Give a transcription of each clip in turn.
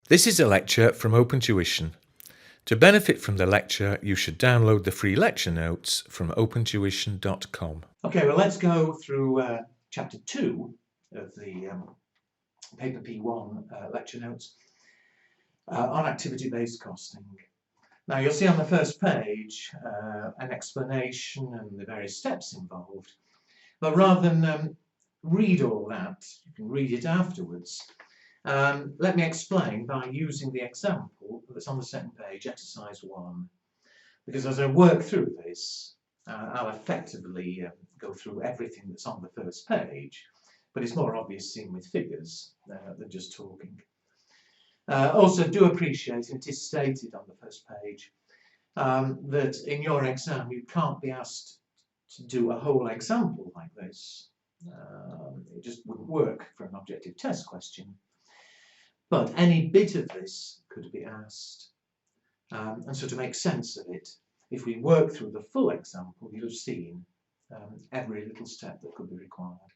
This is a lecture from Open Tuition. To benefit from the lecture, you should download the free lecture notes from opentuition.com. Okay, well, let's go through chapter 2 of the paper P1 lecture notes on activity-based costing. Now, you'll see on the first page an explanation and the various steps involved. But rather than read all that, you can read it afterwards. Let me explain by using the example that's on the second page, exercise 1. Because as I work through this, I'll effectively go through everything that's on the first page, but it's more obvious seen with figures than just talking. Also, do appreciate, and it is stated on the first page, that in your exam you can't be asked to do a whole example like this. It just wouldn't work for an objective test question. But any bit of this could be asked. And so to make sense of it, if we work through the full example, you'll have seen every little step that could be required.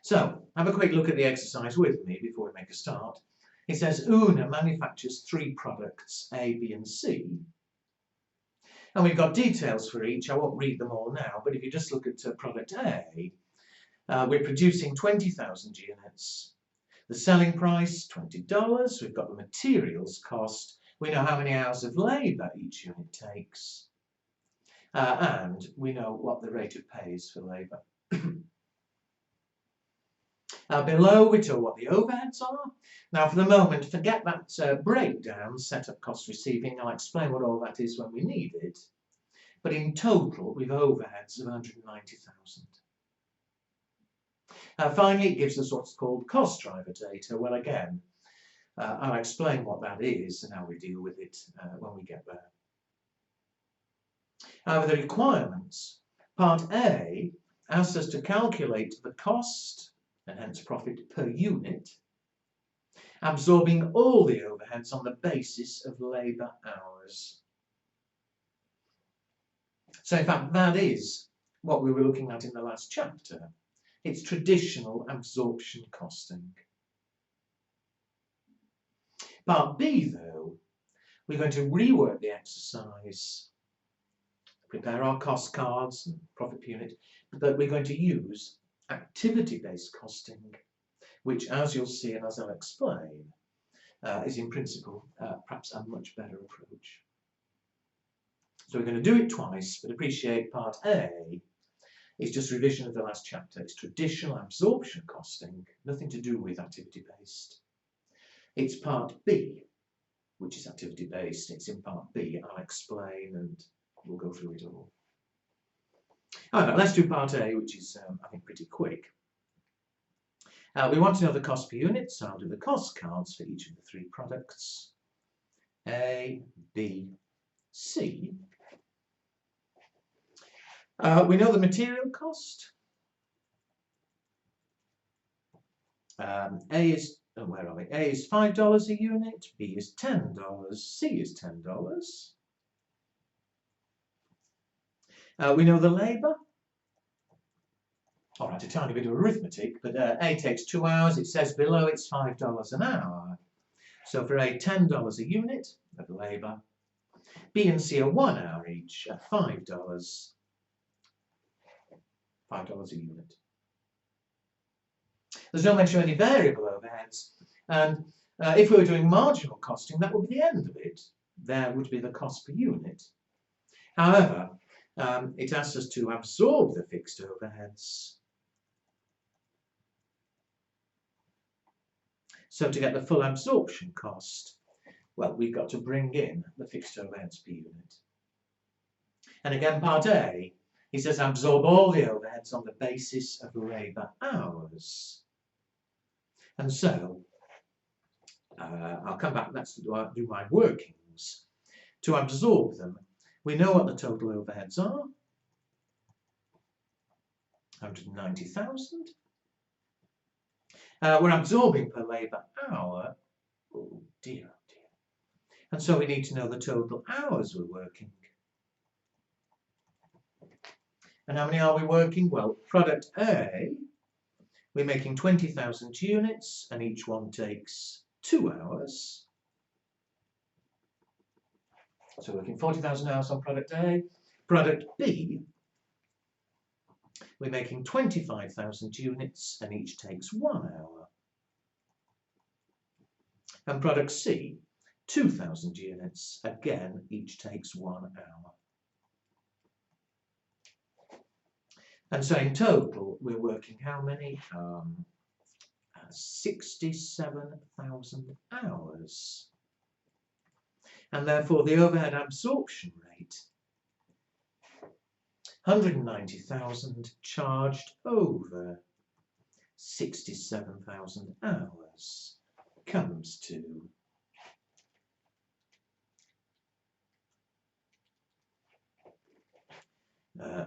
So, have a quick look at the exercise with me before we make a start. It says Una manufactures 3 products, A, B and C. And we've got details for each. I won't read them all now, but if you just look at product A, we're producing 20,000 units. The selling price, $20. We've got the materials cost. We know how many hours of labour each unit takes. And we know what the rate of pay is for labour. Below, we're told what the overheads are. Now, for the moment, forget that breakdown, setup, cost, receiving. I'll explain what all that is when we need it. But in total, we've overheads of 190,000. Finally, it gives us what's called cost driver data. Well, again, I'll explain what that is and how we deal with it when we get there. With the requirements, part A asks us to calculate the cost, and hence profit per unit, absorbing all the overheads on the basis of labour hours. So in fact, that is what we were looking at in the last chapter. It's traditional absorption costing. Part B, though, we're going to rework the exercise, prepare our cost cards and profit per unit, but we're going to use activity-based costing, which, as you'll see and as I'll explain, is in principle perhaps a much better approach. So we're going to do it twice, but appreciate part A is just revision of the last chapter. It's traditional absorption costing, nothing to do with activity-based. It's part B, which is activity-based. It's in part B. I'll explain and we'll go through it all. However, let's do part A, which is, I think, pretty quick. We want to know the cost per unit, so I'll do the cost cards for each of the 3 products. A, B, C. We know the material cost. A is, where are we? A is $5 a unit, B is $10, C is $10. We know the labour. All right, a tiny bit of arithmetic, but A takes 2 hours. It says below it's $5 an hour. So for A, $10 a unit of labour. B and C are 1 hour each at $5. $5 a unit. There's no mention of any variable overheads, and if we were doing marginal costing, that would be the end of it. There would be the cost per unit. However, it asks us to absorb the fixed overheads. So to get the full absorption cost, well, we've got to bring in the fixed overheads per unit. And again, part A, he says absorb all the overheads on the basis of labour hours. And so, I'll come back, that's to do my workings. To absorb them, we know what the total overheads are. 190,000. We're absorbing per labour hour. Oh dear, oh dear. And so we need to know the total hours we're working. And how many are we working? Well, product A, we're making 20,000 units, and each one takes 2 hours. So we're working 40,000 hours on product A. Product B, we're making 25,000 units and each takes 1 hour. And product C, 2,000 units, again, each takes 1 hour. And so in total, we're working how many? 67,000 hours. And therefore the overhead absorption rate, 190,000 charged over 67,000 hours comes to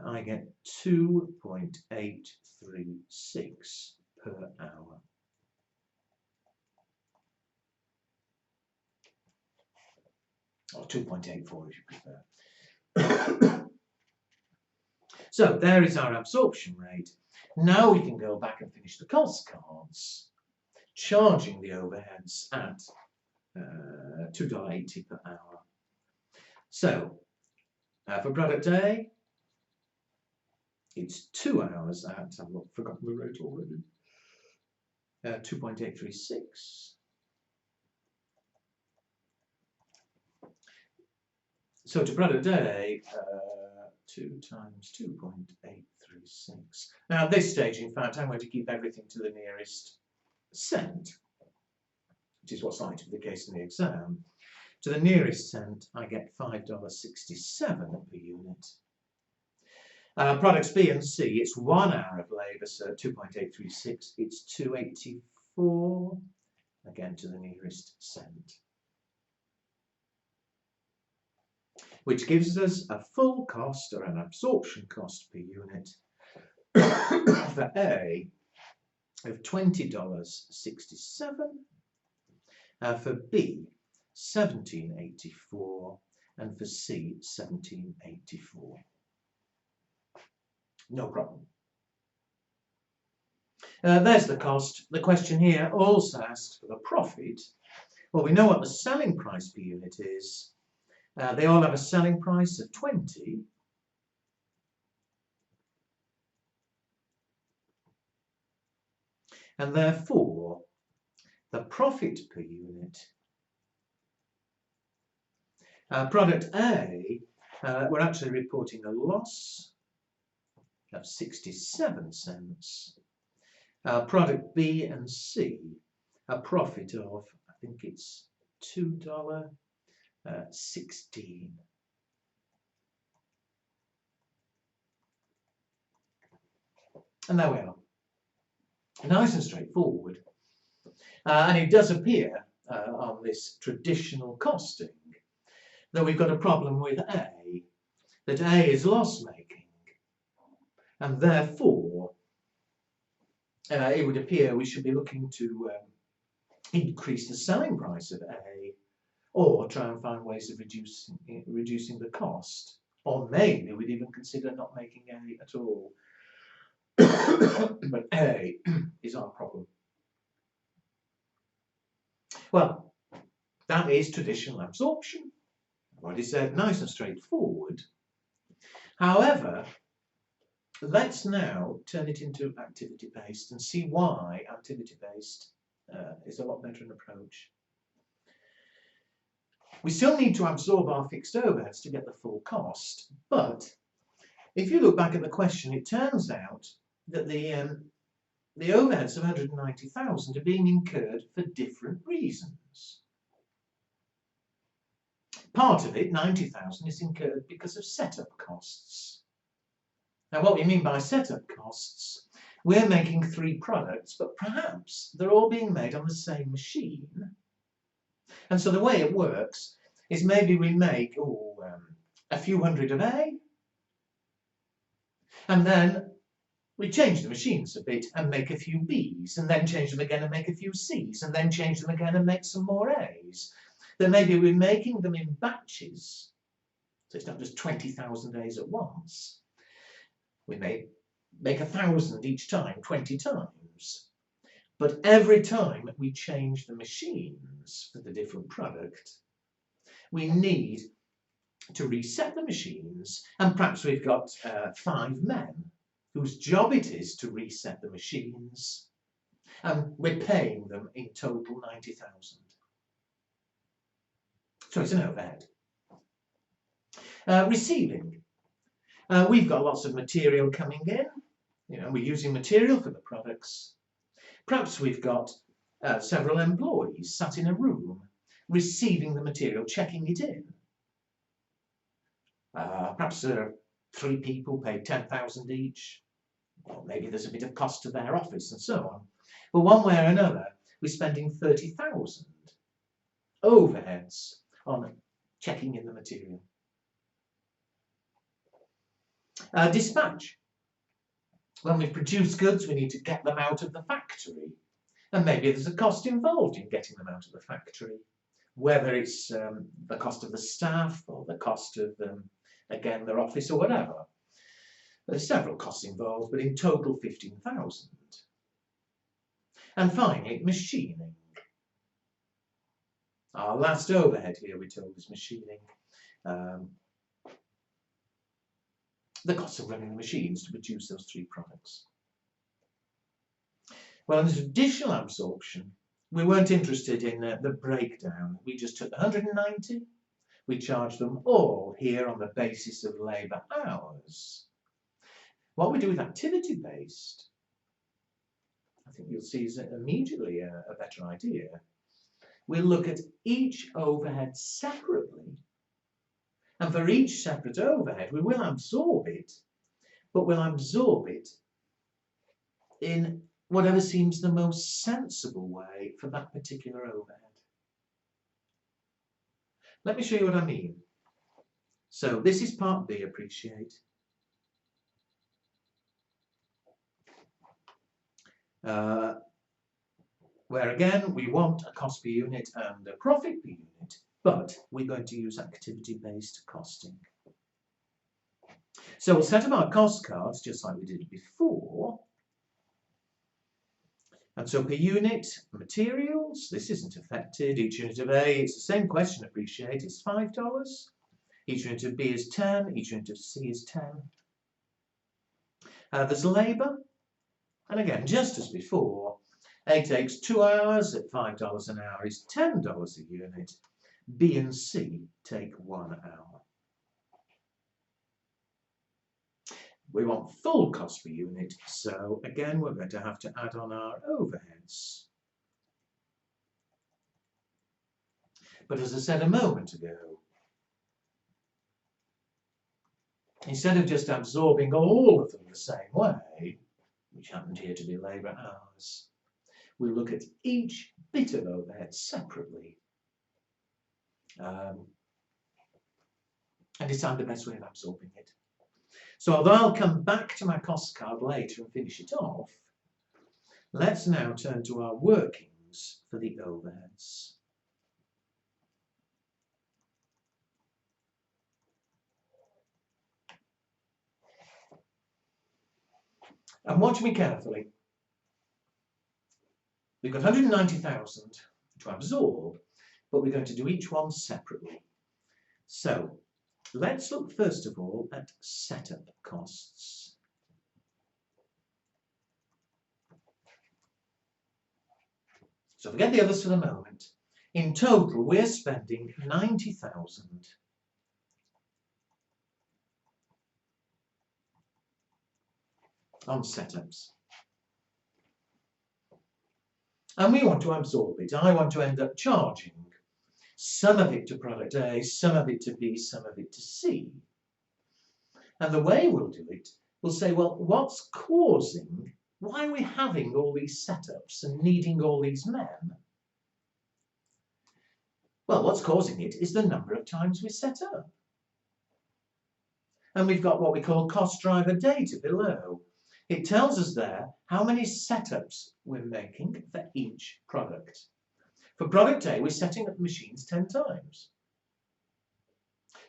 I get 2.836 per hour. Or 2.84 if you prefer. So there is our absorption rate. Now we can go back and finish the cost cards, charging the overheads at $2.80 per hour. So for product A, it's 2 hours at, I've forgotten the rate already, 2.836. So to product A, 2 times 2.836. Now at this stage, in fact, I'm going to keep everything to the nearest cent, which is what's likely to be the case in the exam. To the nearest cent, I get $5.67 per unit. Products B and C, it's 1 hour of labour, so 2.836, it's 284, again to the nearest cent. Which gives us a full cost, or an absorption cost per unit, for A of $20.67, for B $17.84, and for C $17.84. No problem. There's the cost. The question here also asks for the profit. Well, we know what the selling price per unit is. They all have a selling price of 20. And therefore, the profit per unit, product A, we're actually reporting a loss of 67 cents. Product B and C, a profit of, I think it's $2.16. And there we are. Nice and straightforward. And it does appear on this traditional costing that we've got a problem with A, that A is loss-making. And therefore, it would appear we should be looking to increase the selling price of A, or try and find ways of reducing the cost. Or maybe we'd even consider not making A at all. But A is our problem. Well, that is traditional absorption. I've already said, nice and straightforward. However, let's now turn it into activity-based and see why activity-based is a lot better an approach. We still need to absorb our fixed overheads to get the full cost, but if you look back at the question, it turns out that the overheads of 190,000 are being incurred for different reasons. Part of it, 90,000, is incurred because of setup costs. Now, what we mean by setup costs, we're making 3 products, but perhaps they're all being made on the same machine. And so the way it works is maybe we make a few hundred of A, and then we change the machines a bit and make a few Bs, and then change them again and make a few Cs, and then change them again and make some more As. Then maybe we're making them in batches, so it's not just 20,000 As at once. We may make 1,000 each time, 20 times. But every time we change the machines, machines for the different product, we need to reset the machines, and perhaps we've got 5 men whose job it is to reset the machines, and we're paying them in total 90,000. So it's an overhead. Receiving. We've got lots of material coming in. We're using material for the products. Perhaps we've got several employees sat in a room receiving the material, checking it in. Perhaps 3 people paid 10,000 each. Or maybe there's a bit of cost to their office and so on. But one way or another, we're spending 30,000 overheads on checking in the material. Dispatch. When we've produced goods, we need to get them out of the factory. And maybe there's a cost involved in getting them out of the factory, whether it's the cost of the staff or the cost of, again, their office or whatever. There's several costs involved, but in total 15,000. And finally, machining. Our last overhead here, we're told, is machining. The cost of running the machines to produce those 3 products. Well, in the traditional absorption, we weren't interested in the breakdown. We just took the 190. We charged them all here on the basis of labour hours. What we do with activity-based, I think you'll see is immediately a better idea. We'll look at each overhead separately. And for each separate overhead, we will absorb it, but we'll absorb it in whatever seems the most sensible way for that particular overhead. Let me show you what I mean. So this is part B, appreciate. Where again, we want a cost per unit and a profit per unit, but we're going to use activity-based costing. So we'll set up our cost cards just like we did before. And so per unit, materials, this isn't affected. Each unit of A, it's the same question, appreciate, it's $5. Each unit of B is 10, each unit of C is 10. There's labour, and again, just as before, A takes 2 hours at $5 an hour is $10 a unit. B and C take 1 hour. We want full cost per unit, so again we're going to have to add on our overheads. But as I said a moment ago, instead of just absorbing all of them the same way, which happened here to be labour hours, we look at each bit of overhead separately and decide the best way of absorbing it. So although I'll come back to my cost card later and finish it off, let's now turn to our workings for the overheads. And watch me carefully. We've got 190,000 to absorb, but we're going to do each one separately. So let's look first of all at setup costs. So forget the others for the moment. In total, we're spending 90,000 on setups. And we want to absorb it. I want to end up charging some of it to product A, some of it to B, some of it to C. And the way we'll do it, we'll say, well, what's causing, why are we having all these setups and needing all these men? Well, what's causing it is the number of times we set up. And we've got what we call cost driver data below. It tells us there how many setups we're making for each product. For product A, we're setting up the machines 10 times.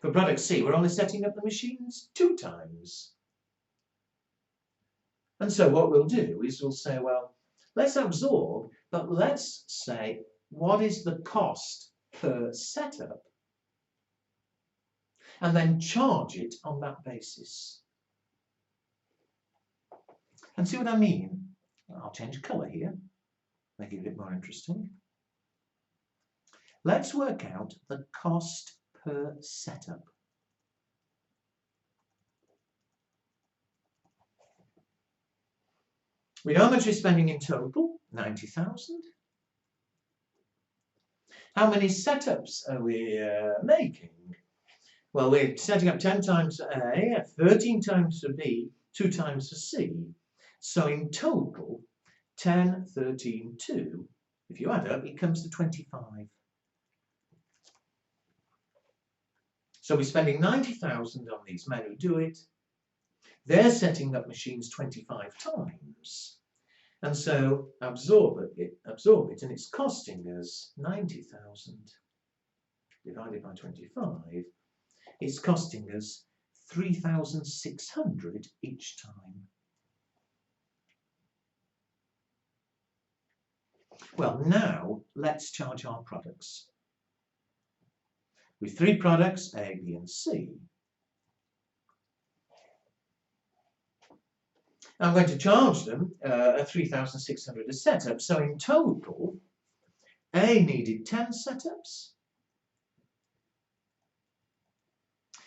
For product C, we're only setting up the machines 2 times. And so what we'll do is we'll say, well, let's absorb, but let's say what is the cost per setup, and then charge it on that basis. And see what I mean? I'll change colour here, make it a bit more interesting. Let's work out the cost per setup. We know how much we're spending in total, 90,000. How many setups are we making? Well, we're setting up 10 times for A, 13 times for B, 2 times for C. So in total, 10, 13, 2. If you add up, it comes to 25. So we're spending 90,000 on these men who do it. They're setting up machines 25 times. And so absorb it, and it's costing us 90,000 divided by 25. It's costing us 3,600 each time. Well, now let's charge our products. With 3 products, A, B, and C. I'm going to charge them at 3,600 a setup. So in total, A needed 10 setups.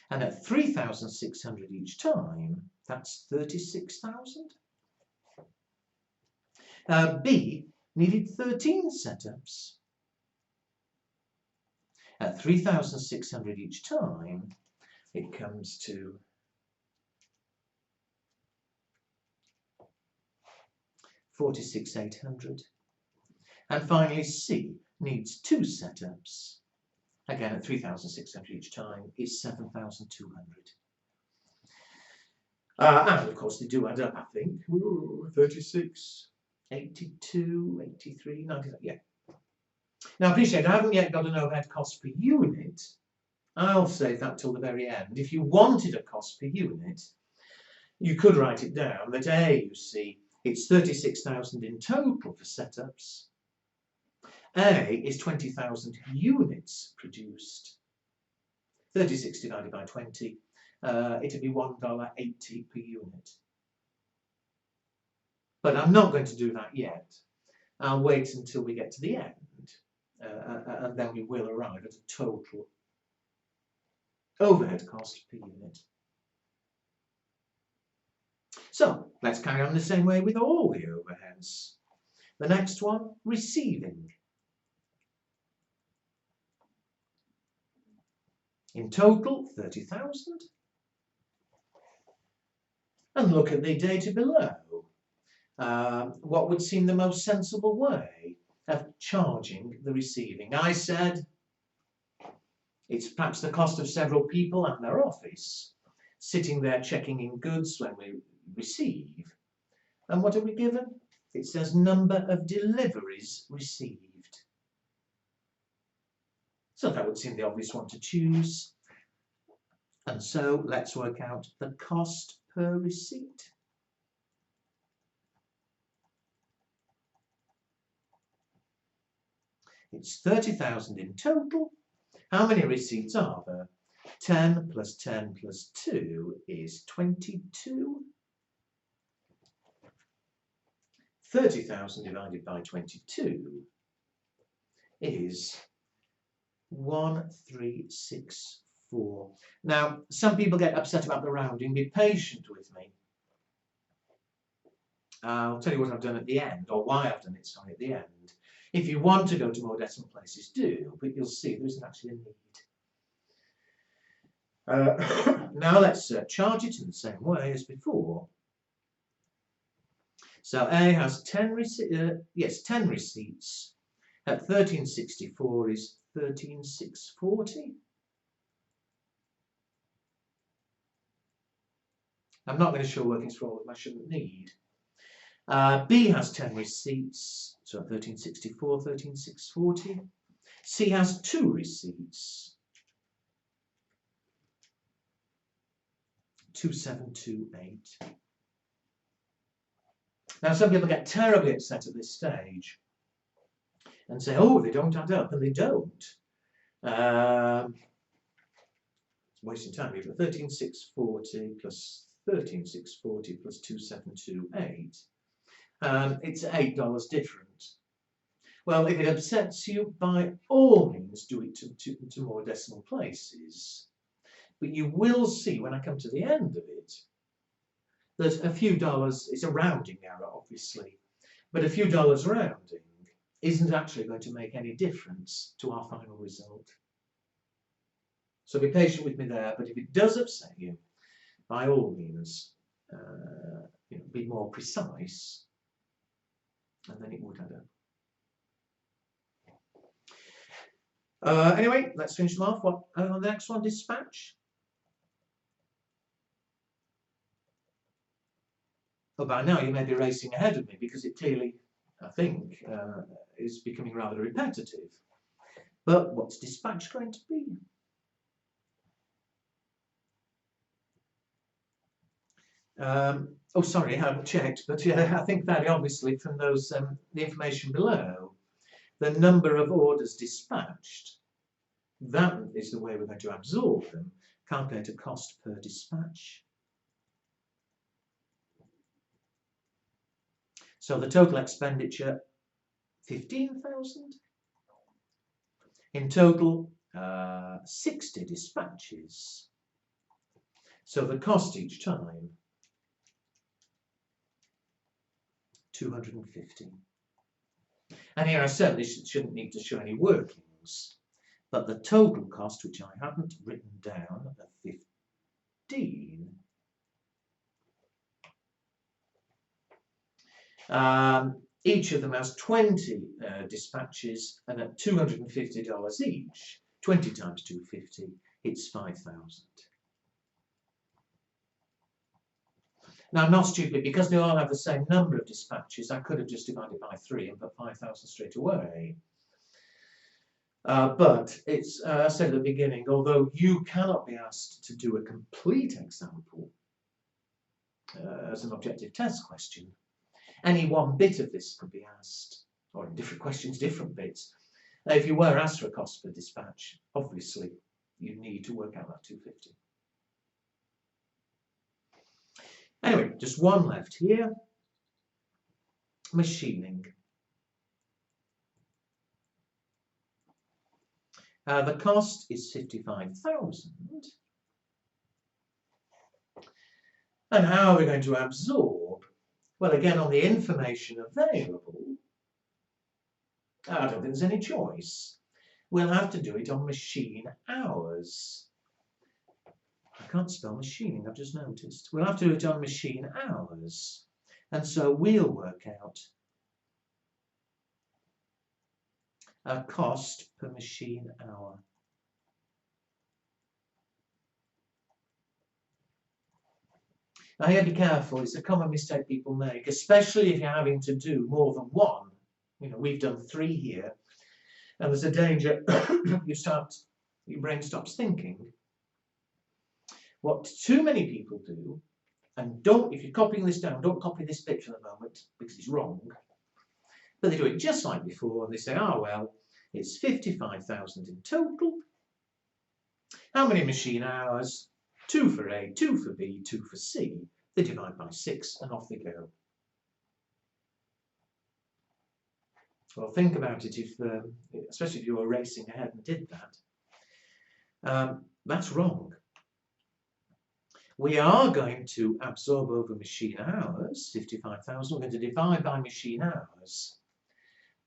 And at 3,600 each time, that's 36,000. B needed 13 setups. At 3,600 each time, it comes to 46,800. And finally, C needs 2 setups. Again, at 3,600 each time, it's 7,200. And of course, they do add up, I think. 36, 82, 83, 99, yeah. Now, appreciate, I haven't yet got an overhead cost per unit. I'll save that till the very end. If you wanted a cost per unit, you could write it down that A, you see, it's 36,000 in total for setups. A is 20,000 units produced. 36 divided by 20, it'd be $1.80 per unit. But I'm not going to do that yet. I'll wait until we get to the end, and then we will arrive at a total overhead cost per unit. So let's carry on the same way with all the overheads. The next one, receiving. In total, 30,000. And look at the data below. What would seem the most sensible way of charging the receiving? I said it's perhaps the cost of several people and their office sitting there checking in goods when we receive. And what are we given? It says number of deliveries received. So that would seem the obvious one to choose. And so let's work out the cost per receipt. It's 30,000 in total. How many receipts are there? 10 plus 10 plus 2 is 22. 30,000 divided by 22 is 1364. Now, some people get upset about the rounding. Be patient with me. I'll tell you what I've done at the end, or why I've done it, sorry, at the end. If you want to go to more decimal places, do, but you'll see there isn't actually a need. Now let's charge it in the same way as before. So A has 10 receipts. At 1364 is 13,640. I'm not going to show workings for all of them I shouldn't need. B has 10 receipts, so at 1364, 13,640. C has 2 receipts, 2,728. Now, some people get terribly upset at this stage and say, oh, they don't add up, and they don't. It's wasting time here, but 13,640 plus 13,640 plus 2,728. It's $8 different. Well, if it upsets you, by all means do it to more decimal places. But you will see when I come to the end of it that a few dollars, it's a rounding error obviously, but a few dollars rounding isn't actually going to make any difference to our final result. So be patient with me there, but if it does upset you, by all means, be more precise, and then it would add up. Anyway, let's finish them off. What on the next one? Dispatch. Well, by now you may be racing ahead of me because it clearly, I think, is becoming rather repetitive. But what's dispatch going to be? Oh, sorry, I haven't checked, but yeah, I think very obviously from those the information below, the number of orders dispatched, that is the way we're going to absorb them. Calculate a cost per dispatch. So the total expenditure, 15,000. In total, 60 dispatches. So the cost each time, 250. And here I certainly shouldn't need to show any workings, but the total cost, which I haven't written down, of 15. Each of them has 20 dispatches, and at $250 each, 20 times 250, it's 5,000. Now, I'm not stupid, because they all have the same number of dispatches, I could have just divided by 3 and put 5,000 straight away. But it's, I said at the beginning, although you cannot be asked to do a complete example as an objective test question, any one bit of this could be asked, or in different questions, different bits. If you were asked for a cost per dispatch, obviously you need to work out that 250. Anyway, just one left here. Machining. The cost is 55,000. And how are we going to absorb? Well, again, on the information available, I don't think there's any choice. We'll have to do it on machine hours. I can't spell machining, I've just noticed. We'll have to do it on machine hours. And so we'll work out a cost per machine hour. Now here, be careful, it's a common mistake people make, especially if you're having to do more than one. You know, we've done 3 here, and there's a danger your brain stops thinking. What too many people do, and don't, if you're copying this down, don't copy this bit for the moment, because it's wrong, but they do it just like before, and they say, oh, well, it's 55,000 in total. How many machine hours? 2 for A, 2 for B, 2 for C. They divide by 6 and off they go. Well, think about it, if, especially if you were racing ahead and did that. That's wrong. We are going to absorb over machine hours, 55,000. We're going to divide by machine hours.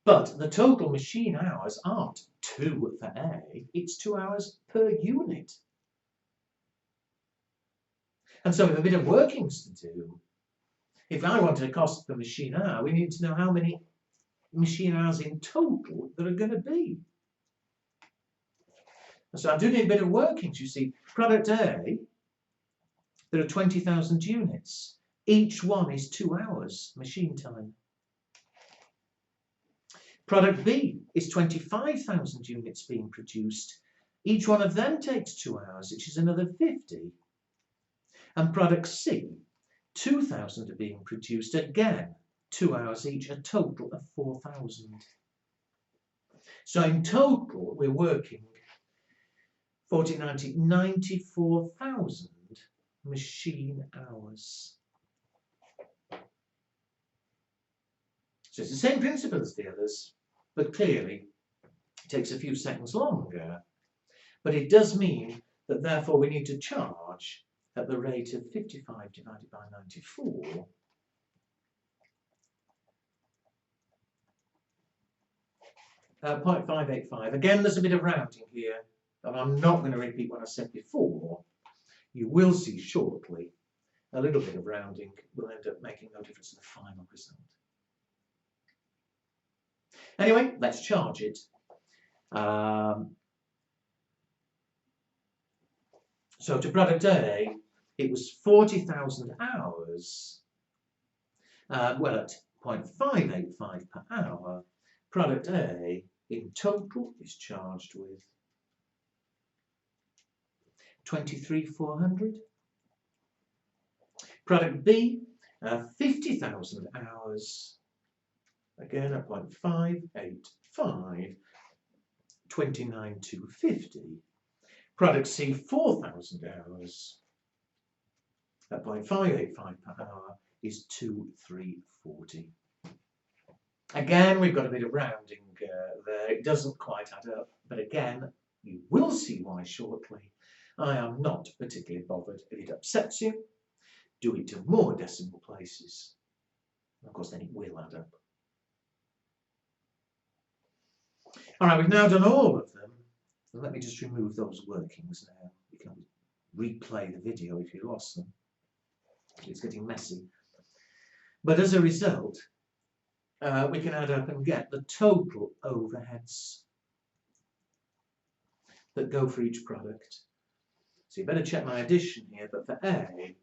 But the total machine hours aren't 2 for A, it's 2 hours per unit. And so we have a bit of workings to do. If I wanted a cost per machine hour, we need to know how many machine hours in total there are going to be. And so I do need a bit of workings. You see, product A, there are 20,000 units. Each one is 2 hours machine time. Product B is 25,000 units being produced. Each one of them takes 2 hours, which is another 50. And product C, 2,000 are being produced, again, 2 hours each, a total of 4,000. So in total, we're working 94,000 machine hours. So it's the same principle as the others, but clearly it takes a few seconds longer. But it does mean that therefore we need to charge at the rate of 55 divided by 94. .585. Again, there's a bit of rounding here, and I'm not going to repeat what I said before. You will see shortly a little bit of rounding will end up making no difference to the final result. Anyway, let's charge it. So to product A, it was 40,000 hours. Well, at 0.585 per hour, product A in total is charged with 23,400. Product B, 50,000 hours. Again at 0.585, 29,250. Product C, 4,000 hours. At 0.585 per hour is 2,340. Again, we've got a bit of rounding there. It doesn't quite add up, but again, you will see why shortly. I am not particularly bothered. If it upsets you, do it to more decimal places. Of course, then it will add up. All right, we've now done all of them. So let me just remove those workings now. You can replay the video if you lost them. It's getting messy. But as a result, we can add up and get the total overheads that go for each product. So you better check my addition here, but for A,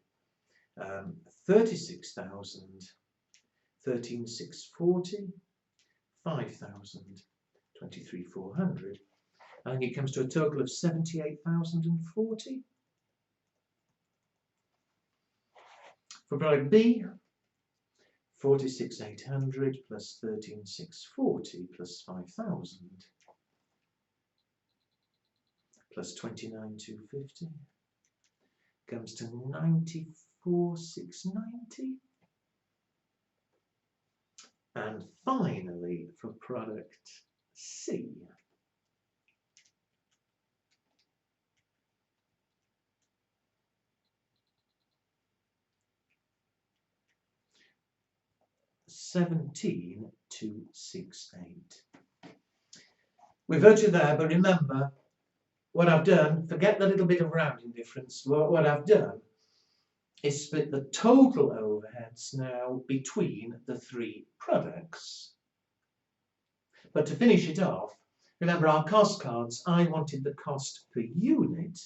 36,000, 13,640, 5,000, 23,400. I think it comes to a total of 78,040. For product B, 46,800 plus 13,640 plus 5,000 plus 29,250 comes to 94,690. And finally, for product C, $17,268. We're virtually there, but remember what I've done, forget the little bit of rounding difference. What I've done is split the total overheads now between the three products. But to finish it off, remember our cost cards, I wanted the cost per unit.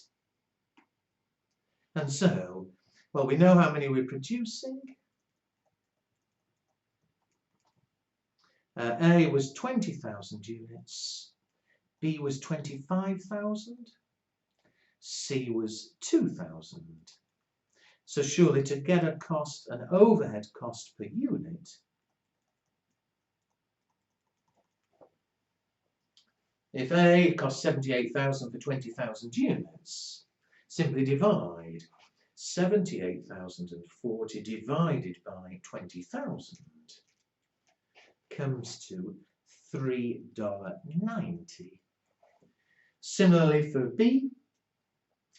And so, well, we know how many we're producing. A was 20,000 units, B was 25,000, C was 2,000. So surely to get an overhead cost per unit, if A costs 78,000 for 20,000 units, simply divide 78,040 divided by 20,000 comes to $3.90. Similarly for B,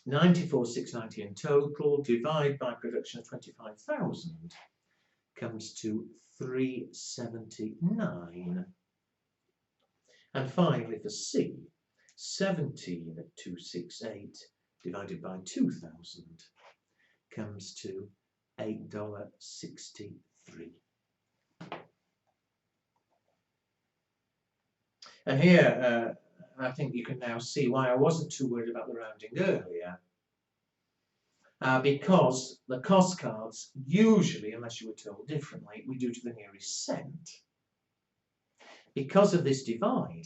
94,690 in total, divide by production of 25,000 comes to $3.79. And finally for C, 17,268 divided by 2,000 comes to $8.63. And here, I think you can now see why I wasn't too worried about the rounding earlier. Because the cost cards, usually, unless you were told differently, we do to the nearest cent. Because of this dividing,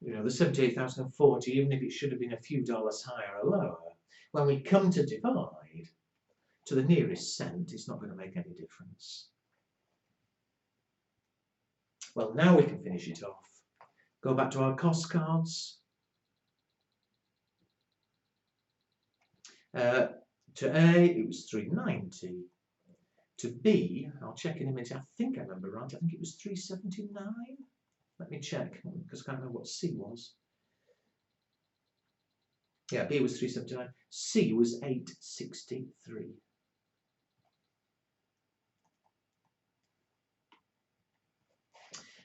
you know, the 78,040, even if it should have been a few dollars higher or lower, when we come to divide to the nearest cent, it's not going to make any difference. Well, now we can finish it off. Go back to our cost cards. To A, it was £3.90. To B, I'll check in a minute. I think I remember right. I think it was £3.79. Let me check because I can't remember what C was. Yeah, B was £3.79. C was £8.63.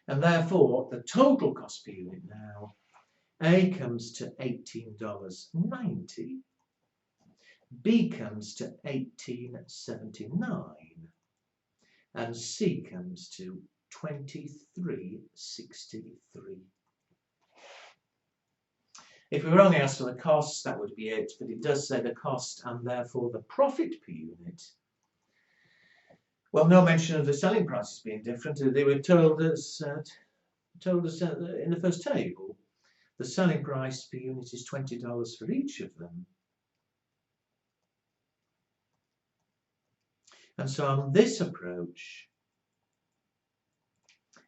And therefore, the total cost per unit now, A comes to $18.90. B comes to $18.79. And C comes to $23.63. If we were only asked for the cost, that would be it, but it does say the cost and therefore the profit per unit. Well, no mention of the selling prices being different. They were told us in the first table, the selling price per unit is $20 for each of them. And so on this approach,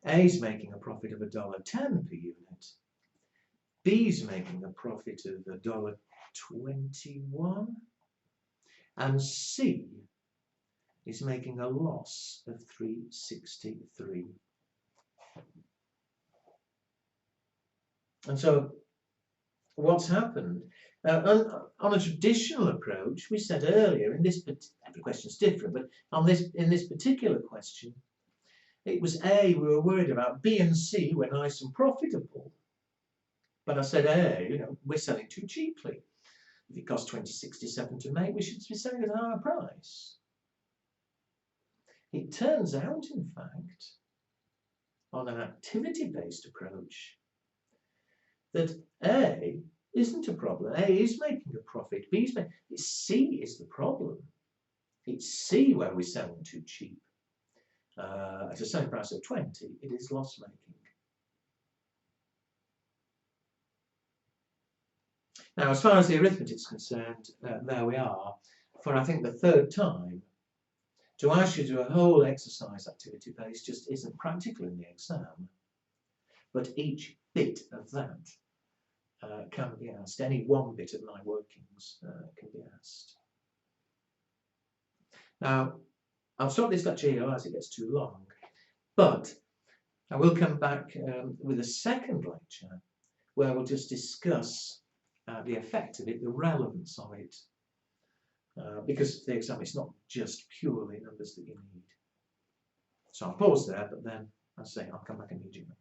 A's making a profit of $1.10 per unit. B's making a profit of $1.21. And C is making a loss of $3.63. And so what's happened? On a traditional approach, we said earlier, every question is different, but in this particular question, it was A we were worried about. B and C were nice and profitable. But I said, A, we're selling too cheaply. If it costs $20.67 to make, we should be selling at a higher price. It turns out, in fact, on an activity-based approach, that A isn't a problem. A is making a profit. B's making. C is the problem. It's C where we're selling too cheap. At a selling price of 20, it is loss-making. Now, as far as the arithmetic is concerned, there we are. For I think the third time, to ask you to do a whole exercise activity-based just isn't practical in the exam. But each bit of that can be asked. Any one bit of my workings can be asked. Now, I'll stop this lecture here as it gets too long, but I will come back with a second lecture where we'll just discuss the effect of it, the relevance of it, because for the exam it's not just purely numbers that you need. So I'll pause there, but then, as I say, I'll come back immediately.